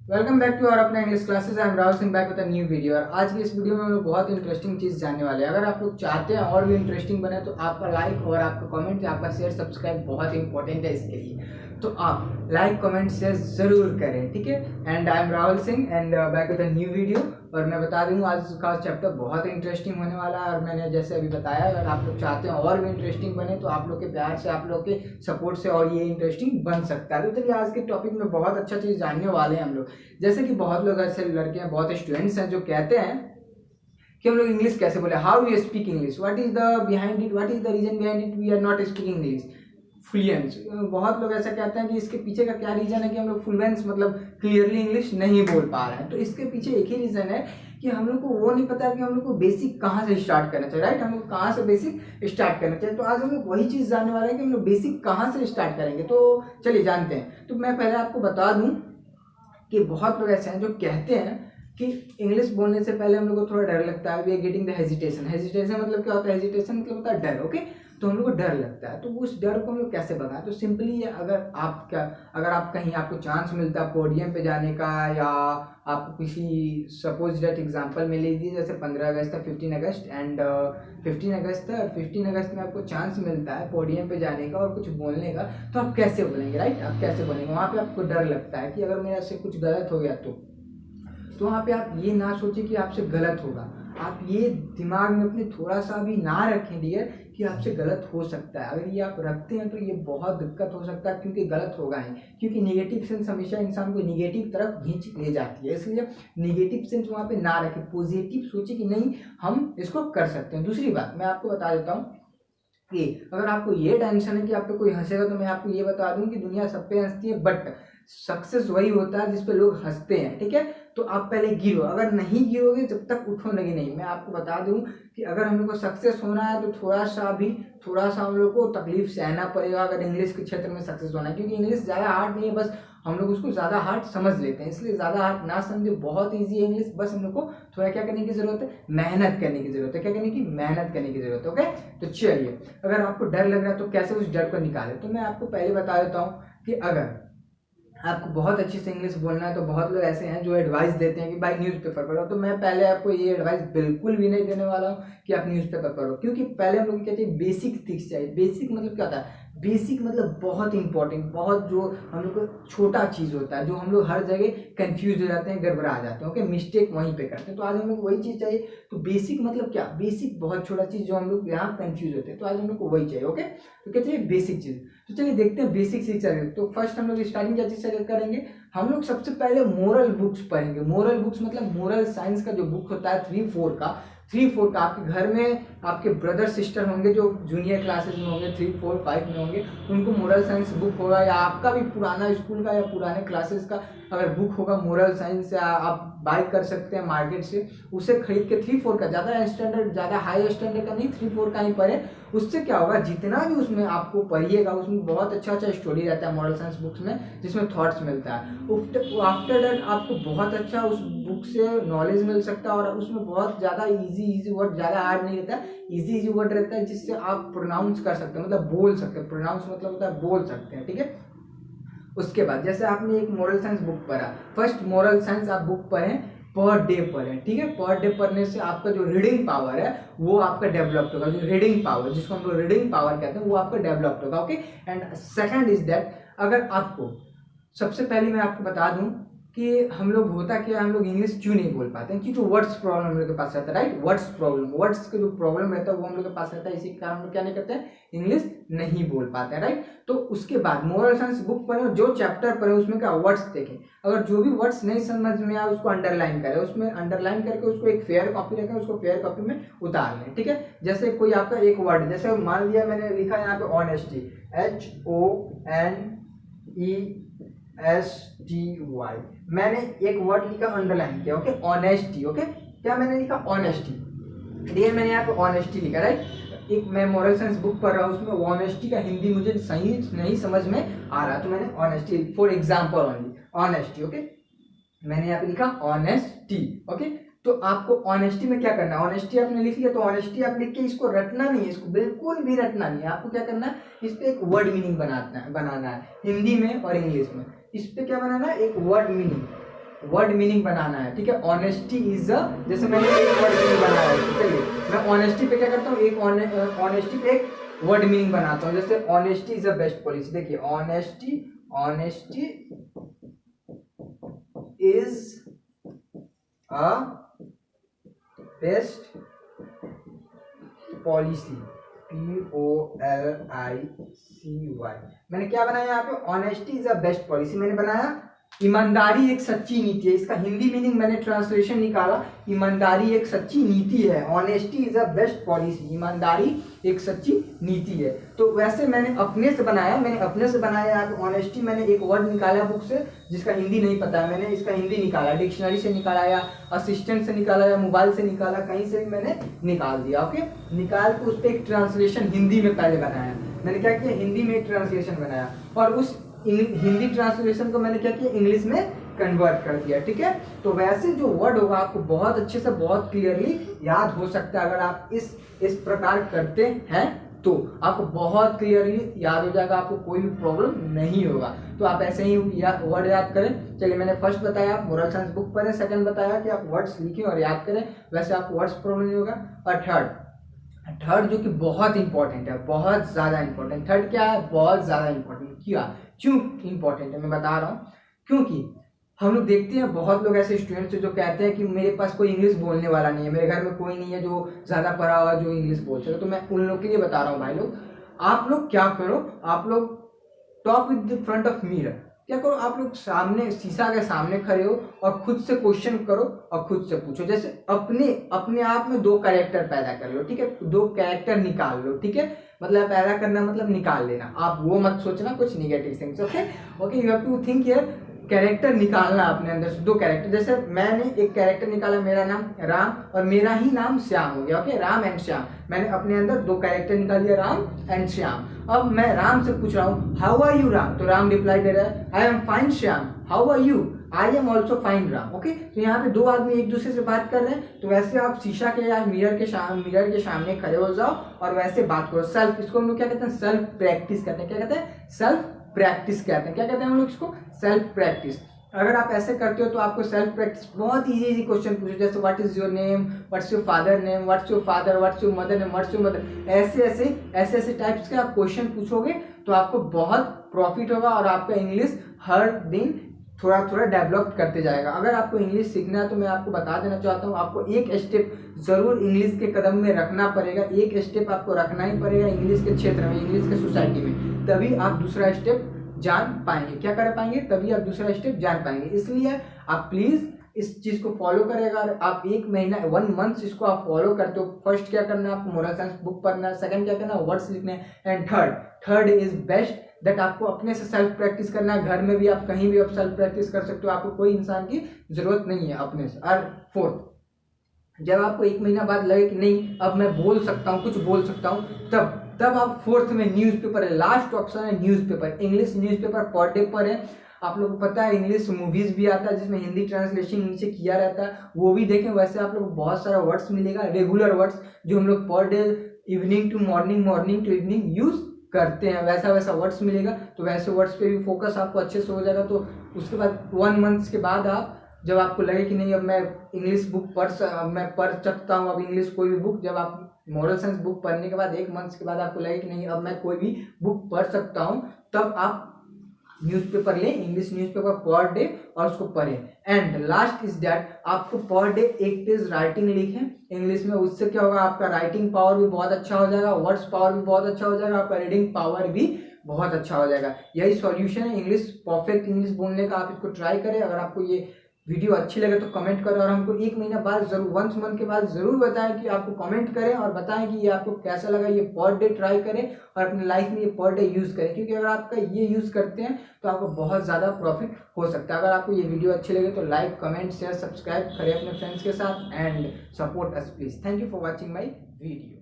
Welcome back to और अपने English classes. I am Rahul Singh back with a new video. और आज की इस वीडियो में हम लोग बहुत इंटरेस्टिंग चीज़ जानने वाले हैं। अगर आप लोग चाहते हैं और भी इंटरेस्टिंग बने तो आपका लाइक और आपका कमेंट, आपका शेयर, सब्सक्राइब बहुत इंपॉर्टेंट है इसके लिए। तो आप लाइक कमेंट शेयर ज़रूर करें, ठीक है। And I am Rahul Singh and back with a new video. और मैं बता दूँ आज का चैप्टर बहुत इंटरेस्टिंग होने वाला है। और मैंने जैसे अभी बताया, अगर आप लोग चाहते हैं और भी इंटरेस्टिंग बने तो आप लोग के प्यार से, आप लोग के सपोर्ट से और ये इंटरेस्टिंग बन सकता है। तो चलिए आज के टॉपिक में बहुत अच्छा चीज़ जानने वाले हैं हम लोग। जैसे कि बहुत लोग ऐसे लड़के हैं, बहुत स्टूडेंट्स हैं जो कहते हैं कि हम लोग इंग्लिश कैसे बोले, how you speak English, what is the behind it, what is the reason behind it we are not speaking English fluency. बहुत लोग ऐसा कहते हैं कि इसके पीछे का क्या रीजन है कि हम लोग फ्लुएंस मतलब क्लियरली इंग्लिश नहीं बोल पा रहे हैं। तो इसके पीछे एक ही रीजन है कि हम लोग को वो नहीं पता कि हम लोग को बेसिक कहाँ से स्टार्ट करना चाहिए। राइट, हम लोग कहाँ से बेसिक स्टार्ट करना चाहिए। तो आज हम लोग वही चीज़ जानने वाले हैं कि हम लोग बेसिक कहाँ से स्टार्ट करेंगे। तो चलिए जानते हैं। तो मैं पहले आपको बता दूँ कि बहुत लोग ऐसे हैं जो कहते हैं कि इंग्लिश बोलने से पहले हम लोग को थोड़ा डर लगता है। We are getting the hesitation. Hesitation मतलब क्या होता है? हेजिटेशन मतलब होता है डर। ओके, तो हम लोग को डर लगता है। तो उस डर को हम लोग कैसे भगाएं? तो सिंपली अगर आप कहीं आपको चांस मिलता है पोडियम पे जाने का, या आपको किसी सपोज डेट एग्जांपल में लीजिए जैसे 15 अगस्त था, 15 अगस्त एंड 15 अगस्त था, 15 अगस्त में आपको चांस मिलता है पोडियम पे जाने का और कुछ बोलने का, तो आप कैसे बोलेंगे? राइट, आप कैसे बोलेंगे? वहाँ पे आपको डर लगता है कि अगर मेरे से कुछ गलत हो गया तो वहाँ पे आप ये ना सोचें कि आपसे गलत होगा। आप ये दिमाग में अपने थोड़ा सा भी ना रखें डियर कि आपसे गलत हो सकता है। अगर ये आप रखते हैं तो ये बहुत दिक्कत हो सकता है, क्योंकि गलत होगा ही। क्योंकि निगेटिव सेंस हमेशा इंसान को निगेटिव तरफ खींच ले जाती है, इसलिए निगेटिव सेंस वहाँ पे ना रखें। पॉजिटिव सोचे कि नहीं, हम इसको कर सकते हैं। दूसरी बात मैं आपको बता देता हूँ कि अगर आपको ये टेंशन है कि आप पे कोई हंसेगा, तो मैं आपको ये बता दूं कि दुनिया सब पे हंसती है, बट सक्सेस वही होता है जिसपे लोग हंसते हैं, ठीक है। तो आप पहले गिरो, अगर नहीं गिरोगे जब तक उठोगे नहीं। मैं आपको बता दूं कि अगर हम लोग को सक्सेस होना है तो थोड़ा सा हम लोग को तकलीफ सहना पड़ेगा अगर इंग्लिश के क्षेत्र में सक्सेस होना है। क्योंकि इंग्लिश ज़्यादा हार्ड नहीं है, बस हम लोग उसको ज़्यादा हार्ड समझ लेते हैं, इसलिए ज़्यादा हार्ड ना समझे। बहुत ईजी है इंग्लिश, बस हम लोग को थोड़ा क्या करने की ज़रूरत है? मेहनत करने की ज़रूरत है। क्या करने की? मेहनत करने की ज़रूरत है। ओके, तो चलिए, अगर आपको डर लग रहा है तो कैसे उस डर को निकालें। तो मैं आपको पहले बता देता हूँ कि अगर आपको बहुत अच्छे से इंग्लिश बोलना है तो बहुत लोग ऐसे हैं जो एडवाइस देते हैं कि भाई न्यूज़पेपर पढ़ो। तो मैं पहले आपको ये एडवाइस बिल्कुल भी नहीं देने वाला हूँ कि आप न्यूज़पेपर पढ़ो, क्योंकि पहले हम लोग कहते हैं बेसिक सीख चाहिए। बेसिक मतलब क्या होता है? बेसिक मतलब बहुत इंपॉर्टेंट, बहुत जो हम लोग को छोटा चीज़ होता है, जो हम लोग हर जगह कंफ्यूज हो जाते हैं, गड़बड़ा जाते हैं। ओके, मिस्टेक वहीं पे करते हैं। तो आज हम लोग को वही चीज़ चाहिए। तो बेसिक मतलब क्या? बेसिक बहुत छोटा चीज़ जो हम लोग यहाँ कंफ्यूज होते हैं, तो आज हम लोग को वही चाहिए। ओके, तो कहते हैं बेसिक चीज़। तो चलिए देखते हैं बेसिक शिक्षा। तो फर्स्ट हम लोग स्टार्टिंग क्या चीज से करेंगे? हम लोग सबसे पहले मोरल बुक्स पढ़ेंगे। मोरल बुक्स मतलब मोरल साइंस का जो बुक होता है 3-4 का आपके घर में आपके ब्रदर सिस्टर होंगे जो जूनियर क्लासेस में होंगे, 3, 4, 5 में होंगे, उनको मोरल साइंस बुक होगा, या आपका भी पुराना स्कूल का या पुराने क्लासेस का अगर बुक होगा मोरल साइंस, या आप बाय कर सकते हैं मार्केट से, उसे खरीद के 3-4 का, ज़्यादा हाई स्टैंडर्ड का नहीं, 3-4 का ही पढ़े। उससे क्या होगा? जितना भी उसमें आपको पढ़िएगा उसमें बहुत अच्छा स्टोरी रहता है मॉरल साइंस बुक्स में, जिसमें थॉट्स मिलता है। आफ्टर दैट आपको बहुत अच्छा उस बुक से नॉलेज मिल सकता है, और उसमें बहुत ज़्यादा इजी वर्ड, ज़्यादा हार्ड नहीं रहता है, इजी वर्ड रहता है जिससे आप प्रोनाउंस कर सकते हैं, मतलब बोल सकते हैं। प्रोनाउंस मतलब होता है बोल सकते हैं, ठीक है। उसके बाद जैसे आपने एक मॉरल साइंस बुक पढ़ा, फर्स्ट मॉरल साइंस आप बुक पढ़ें, पर डे पढ़ें, ठीक है। पर डे पढ़ने से आपका जो रीडिंग पावर है वो आपका डेवलप्ड होगा। जो रीडिंग पावर, जिसको हम लोग रीडिंग पावर कहते हैं, वो आपका डेवलप्ड होगा। Okay, and second is that, अगर आपको सबसे पहले मैं आपको बता दूं कि हम लोग होता क्या, हम लोग इंग्लिश क्यों नहीं बोल पाते हैं? क्योंकि वर्ड्स प्रॉब्लम हम लोग के पास रहता है। राइट, वर्ड्स का जो प्रॉब्लम रहता है वो हम लोग के पास रहता है, इसी के कारण हम लोग क्या नहीं करते हैं? इंग्लिश नहीं बोल पाते हैं। राइट, तो उसके बाद मोरल साइंस बुक पढ़े, जो चैप्टर पढ़े उसमें क्या वर्ड्स देखें, अगर जो भी वर्ड्स नहीं समझ में आए उसको अंडरलाइन करें, उसमें अंडरलाइन करके उसको एक फेयर कॉपी रखें, उसको फेयर कॉपी में उतार लें, ठीक है। जैसे कोई आपका एक वर्ड, जैसे मान लिया मैंने लिखा यहाँ पे ऑनेस्टी, HONESTY, मैंने एक वर्ड लिखा अंडरलाइन किया, ओके, ऑनेस्टी। ओके, क्या मैंने लिखा? ऑनेस्टी। देखिए मैंने यहाँ पे ऑनेस्टी लिखा, राइट। एक मैं मॉरल साइंस बुक पढ़ रहा हूँ, उसमें ऑनेस्टी का हिंदी मुझे सही नहीं समझ में आ रहा, तो मैंने honesty, for example only honesty, okay, मैंने यहाँ पे लिखा ऑनेस्टी। ओके, तो आपको ऑनेस्टी में क्या करना है? ऑनेस्टी आपने लिख लिया, तो ऑनेस्टी आप लिख के इसको रटना नहीं है, इसको बिल्कुल भी रटना नहीं है। आपको क्या करना है? इस पे एक वर्ड मीनिंग बनाना है हिंदी में और इंग्लिश में। इस पे क्या बनाना है? एक वर्ड मीनिंग, वर्ड मीनिंग बनाना है, ठीक है। ऑनेस्टी इज अ, जैसे मैंने एक वर्ड मीनिंग बनाया है, चलिए मैं ऑनेस्टी पे क्या करता हूँ, एक ऑनेस्टी पे एक वर्ड मीनिंग बनाता हूँ। जैसे honesty is a best policy, देखिए honesty is a best policy, POLICY। मैंने क्या बनाया यहाँ पे, honesty is a best policy मैंने बनाया। ईमानदारी एक सच्ची नीति है, इसका हिंदी मीनिंग मैंने ट्रांसलेशन निकाला, ईमानदारी एक सच्ची नीति है। Honesty is a best policy, ईमानदारी एक सच्ची नीति है। तो वैसे मैंने अपने से बनाया, यहाँ पे ऑनेस्टी मैंने एक वर्ड निकाला बुक से जिसका हिंदी नहीं पता है, मैंने इसका हिंदी निकाला, डिक्शनरी से निकाला या असिस्टेंट से निकाला या मोबाइल से निकाला, कहीं से भी मैंने निकाल दिया। ओके, निकाल के उस पर एक ट्रांसलेशन हिंदी में पहले बनाया। मैंने क्या किया, हिंदी में एक ट्रांसलेशन बनाया और उस हिंदी ट्रांसलेशन को मैंने क्या किया, इंग्लिश में कन्वर्ट कर दिया, ठीक है। तो वैसे जो वर्ड होगा आपको बहुत अच्छे से बहुत क्लियरली याद हो सकता है। अगर आप इस प्रकार करते हैं तो आपको बहुत क्लियरली याद हो जाएगा, आपको कोई भी प्रॉब्लम नहीं होगा। तो आप ऐसे ही वर्ड याद करें। चलिए मैंने फर्स्ट बताया आप मोरल साइंस बुक पढ़ें, सेकंड बताया कि आप वर्ड्स लिखें और याद करें, वैसे आपको वर्ड्स प्रॉब्लम नहीं होगा। और थर्ड जो कि बहुत इंपॉर्टेंट है, बहुत ज़्यादा इंपॉर्टेंट, थर्ड क्या है, बहुत ज़्यादा इंपॉर्टेंट। क्यों इंपॉर्टेंट है मैं बता रहा हूँ, क्योंकि हम लोग देखते हैं बहुत लोग ऐसे स्टूडेंट्स हैं जो कहते हैं कि मेरे पास कोई इंग्लिश बोलने वाला नहीं है, मेरे घर में कोई नहीं है जो ज़्यादा पढ़ा हुआ जो इंग्लिश बोल सके। तो मैं उन लोग के लिए बता रहा हूँ भाई लोग, आप लोग क्या करो, आप लोग talk with the front of mirror, क्या करो, आप लोग सामने शीशा के सामने खड़े हो और खुद से क्वेश्चन करो और खुद से पूछो। जैसे अपने आप में 2 कैरेक्टर पैदा कर लो, ठीक है, 2 कैरेक्टर निकाल लो, ठीक है। मतलब पैदा करना मतलब निकाल लेना, आप वो मत सोचना कुछ negative things. Okay, you have to think here, character निकालना अपने अंदर से 2 कैरेक्टर। जैसे मैंने एक कैरेक्टर निकाला, मेरा नाम राम और मेरा ही नाम श्याम हो गया। ओके, राम एंड श्याम, मैंने अपने अंदर 2 कैरेक्टर निकाल दिया, राम एंड श्याम। अब मैं राम से पूछ रहा हूँ हाउ आर यू राम, तो राम रिप्लाई दे रहा है I am fine Shyam, how are you, I am also fine Ram. Okay, तो यहाँ पे 2 आदमी एक दूसरे से बात कर रहे हैं। तो वैसे आप शीशा के या मिरर के सामने खड़े हो जाओ और वैसे बात करो। सेल्फ, इसको हम लोग क्या कहते हैं, सेल्फ प्रैक्टिस कहते हैं। क्या कहते हैं, सेल्फ प्रैक्टिस कहते हैं। क्या कहते हैं हम लोग इसको, सेल्फ प्रैक्टिस। अगर आप ऐसे करते हो तो आपको सेल्फ प्रैक्टिस बहुत इजी क्वेश्चन पूछो, जैसे what is your name, what's your father name, what's your father, what's your mother name, what's your mother, ऐसे टाइप्स के आप क्वेश्चन पूछोगे तो आपको बहुत प्रॉफिट होगा और आपका इंग्लिश हर दिन थोड़ा डेवलप करते जाएगा। अगर आपको इंग्लिश सीखना है तो मैं आपको बता देना चाहता हूँ, आपको एक स्टेप जरूर इंग्लिश के कदम में रखना पड़ेगा, एक स्टेप आपको रखना ही पड़ेगा इंग्लिश के क्षेत्र में, इंग्लिश के सोसाइटी में, तभी आप दूसरा स्टेप जान पाएंगे। क्या कर पाएंगे, तभी आप दूसरा स्टेप जान पाएंगे। इसलिए आप प्लीज इस चीज को फॉलो करें। अगर आप 1 महीना 1 मंथ इसको आप फॉलो करते हो, फर्स्ट क्या करना है, आपको मोरल साइंस बुक पढ़ना है, सेकंड क्या करना है, वर्ड्स लिखने हैं, and third is best that आपको अपने से सेल्फ प्रैक्टिस करना है। घर में भी आप कहीं भी आप सेल्फ प्रैक्टिस कर सकते हो, आपको कोई इंसान की जरूरत नहीं है अपने से। और फोर्थ, जब आपको 1 महीना बाद लगे कि नहीं अब मैं बोल सकता हूँ, कुछ बोल सकता हूँ, तब आप फोर्थ में न्यूज़पेपर है, लास्ट ऑप्शन है newspaper, English newspaper per day पर है। आप लोगों को पता है इंग्लिश मूवीज भी आता है जिसमें हिंदी ट्रांसलेशन नीचे किया रहता है, वो भी देखें। वैसे आप लोग को बहुत सारा वर्ड्स मिलेगा, रेगुलर वर्ड्स जो हम लोग per day evening to morning, morning to evening use करते हैं, वैसा वर्ड्स मिलेगा। तो वैसे वर्ड्स पे भी फोकस आपको अच्छे से हो जाएगा। तो उसके बाद 1 मंथ के बाद आप जब आपको लगे कि नहीं अब मैं इंग्लिश बुक पढ़ सकता हूँ, अब इंग्लिश कोई भी बुक, जब आप मॉरल साइंस बुक पढ़ने के बाद 1 मंथ के बाद आपको लगे कि नहीं अब मैं कोई भी बुक पढ़ सकता हूँ, तब आप न्यूज़पेपर लें, इंग्लिश न्यूज़पेपर पर डे, और उसको पढ़ें। एंड लास्ट इज दैट आपको पर डे 1 पेज राइटिंग लिखें इंग्लिश में। उससे क्या होगा, आपका राइटिंग पावर भी बहुत अच्छा हो जाएगा, वर्ड्स पावर भी बहुत अच्छा हो जाएगा, आपका रीडिंग पावर भी बहुत अच्छा हो जाएगा। यही सॉल्यूशन है इंग्लिश, परफेक्ट इंग्लिश बोलने का। आप इसको ट्राई करें। अगर आपको ये वीडियो अच्छी लगे तो कमेंट करें और हमको 1 महीना बाद जरूर 1 मंथ के बाद जरूर बताएं कि आपको कमेंट करें और बताएं कि ये आपको कैसा लगा। ये पर डे ट्राई करें और अपनी लाइफ में ये पर डे यूज़ करें, क्योंकि अगर आपका ये यूज़ करते हैं तो आपको बहुत ज़्यादा प्रॉफिट हो सकता है। अगर आपको ये वीडियो अच्छी लगे तो लाइक, कमेंट, शेयर, सब्सक्राइब करें अपने फ्रेंड्स के साथ and support us please. Thank you for watching my video.